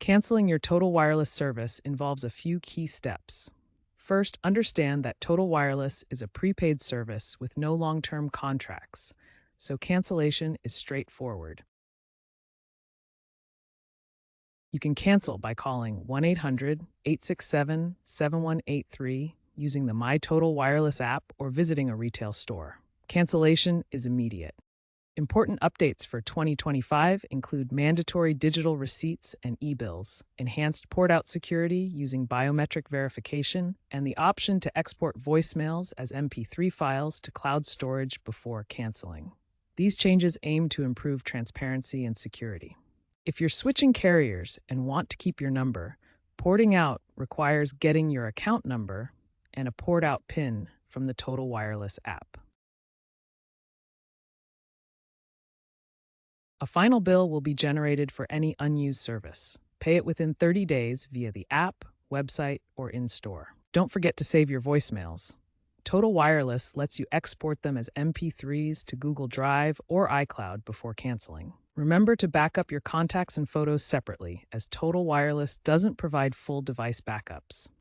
Canceling your Total Wireless service involves a few key steps. First, understand that Total Wireless is a prepaid service with no long-term contracts, so cancellation is straightforward. You can cancel by calling 1-800-867-7183 using the My Total Wireless app or visiting a retail store. Cancellation is immediate. Important updates for 2025 include mandatory digital receipts and e-bills, enhanced port-out security using biometric verification, and the option to export voicemails as MP3 files to cloud storage before canceling. These changes aim to improve transparency and security. If you're switching carriers and want to keep your number, porting out requires getting your account number and a port-out PIN from the Total Wireless app. A final bill will be generated for any unused service. Pay it within 30 days via the app, website, or in-store. Don't forget to save your voicemails. Total Wireless lets you export them as MP3s to Google Drive or iCloud before canceling. Remember to back up your contacts and photos separately, as Total Wireless doesn't provide full device backups.